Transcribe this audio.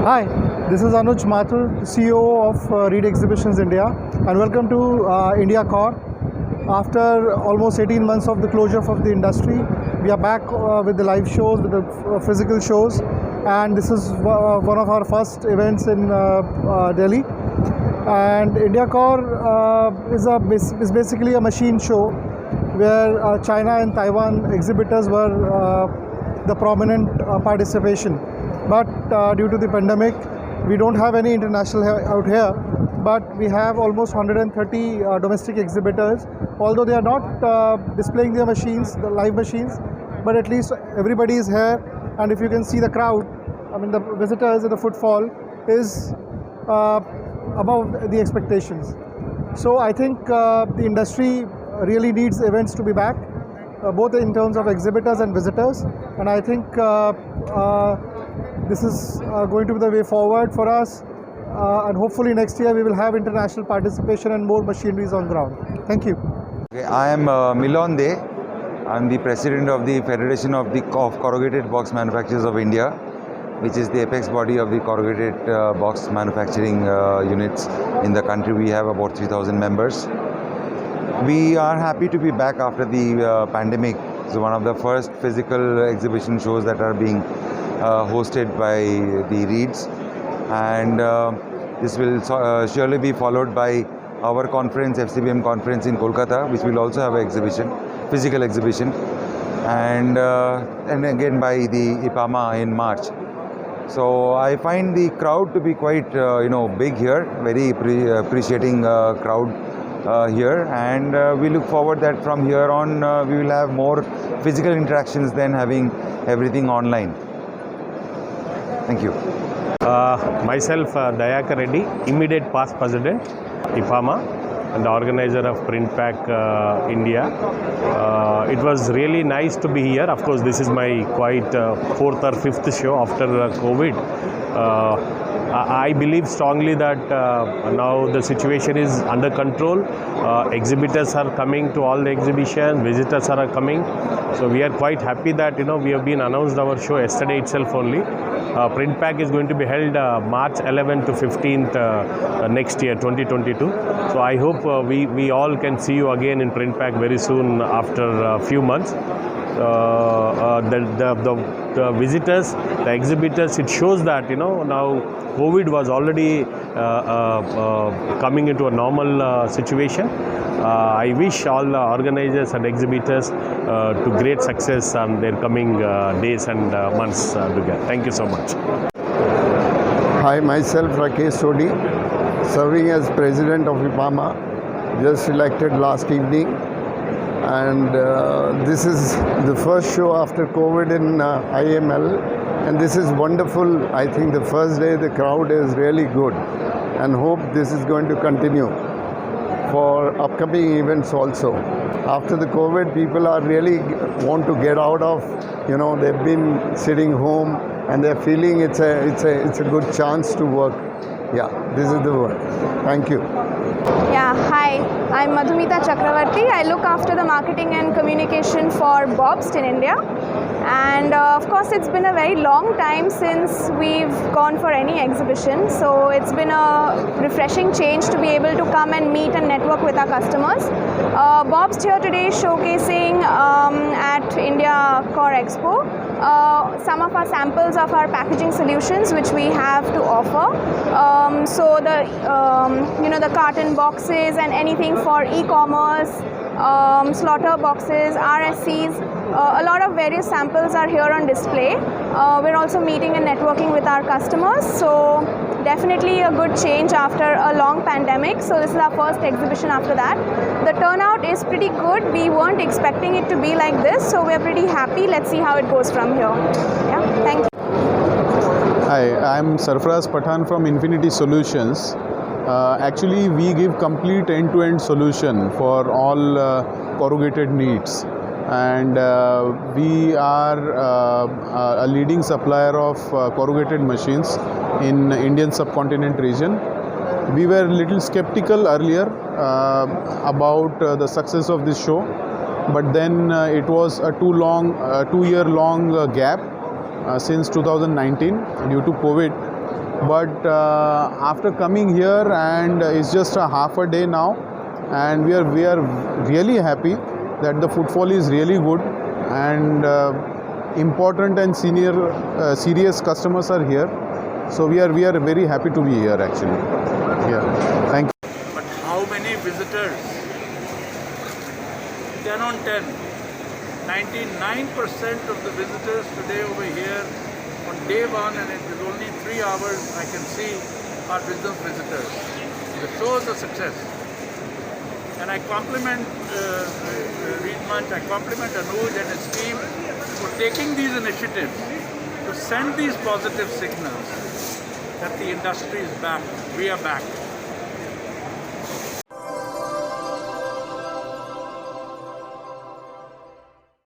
Hi, this is Anuj Mathur, CEO of Reed Exhibitions India, and welcome to India Core. After almost 18 months of the closure of the industry, we are back with the live shows, with the physical shows, and this is one of our first events in Delhi. And India Core is basically a machine show where China and Taiwan exhibitors were the prominent participation. But due to the pandemic, we don't have any international out here, but we have almost 130 domestic exhibitors. Although they are not displaying their machines, the live machines, but at least everybody is here. And if you can see the crowd, I mean the visitors and the footfall is above the expectations. So I think the industry really needs events to be back, both in terms of exhibitors and visitors. And I think this is going to be the way forward for us, and hopefully next year we will have international participation and more machineries on ground. Thank you. Okay, I am Milon De. I am the president of the Federation of Corrugated Box Manufacturers of India, which is the apex body of the corrugated box manufacturing units in the country. We have about 3,000 members. We are happy to be back after the pandemic. So one of the first physical exhibition shows that are being hosted by the Reeds, and this will surely be followed by our conference, FCBM conference in Kolkata, which will also have an exhibition, physical exhibition, and again by the IPAMA in March. So I find the crowd to be quite big here, very appreciating crowd here, and we look forward that from here on we will have more physical interactions than having everything online. Thank you. Myself, Dayakar Reddy, immediate past president, IPAMA, and the organizer of Printpak India. It was really nice to be here. Of course, this is my quite fourth or fifth show after COVID. I believe strongly that now the situation is under control. Exhibitors are coming to all the exhibition, visitors are coming. So we are quite happy that we have been announced our show yesterday itself only. Printpak is going to be held March 11th to 15th next year, 2022. So I hope we all can see you again in Printpak very soon after a few months. The visitors, the exhibitors, it shows that now COVID was already coming into a normal situation. I wish all the organizers and exhibitors to great success on their coming days and months together. Thank you so much. Hi, myself Rakesh Sodhi, serving as president of IPAMA, just elected last evening. And this is the first show after COVID in IML, and this is wonderful. I think the first day the crowd is really good, and hope this is going to continue for upcoming events also. After the COVID, people are really want to get out of, they've been sitting home and they're feeling it's a good chance to work. Yeah, this is the word. Thank you. Yeah, hi, I'm Madhumita Chakravarti. I look after the marketing and communication for Bobst in India. And of course, it's been a very long time since we've gone for any exhibition. So it's been a refreshing change to be able to come and meet and network with our customers. Bobst here today showcasing at India Core Expo some of our samples of our packaging solutions which we have to offer. So the carton boxes and anything for e-commerce, slaughter boxes, RSCs, a lot of various samples are here on display. We're also meeting and networking with our customers, so definitely a good change after a long pandemic. So this is our first exhibition after that. The turnout is pretty good. We weren't expecting it to be like this, so we're pretty happy. Let's see how it goes from here. Yeah, thank you. Hi, I'm Sarfaraz Pathan from Infinity Solutions. Actually, we give complete end-to-end solution for all corrugated needs, and we are a leading supplier of corrugated machines in Indian subcontinent region. We were a little skeptical earlier about the success of this show, but then it was a 2 year long gap since 2019 due to COVID. But after coming here, and it's just a half a day now, and we are really happy that the footfall is really good, and important and serious customers are here. So we are very happy to be here actually. Yeah, thank you. But how many visitors? 10 on 10. 99% of the visitors today over here on day one, and it is only 3 hours, I can see are business visitors. It shows the success. And I compliment Reed Munch, I compliment Anuj and his team for taking these initiatives to send these positive signals that the industry is back. We are back.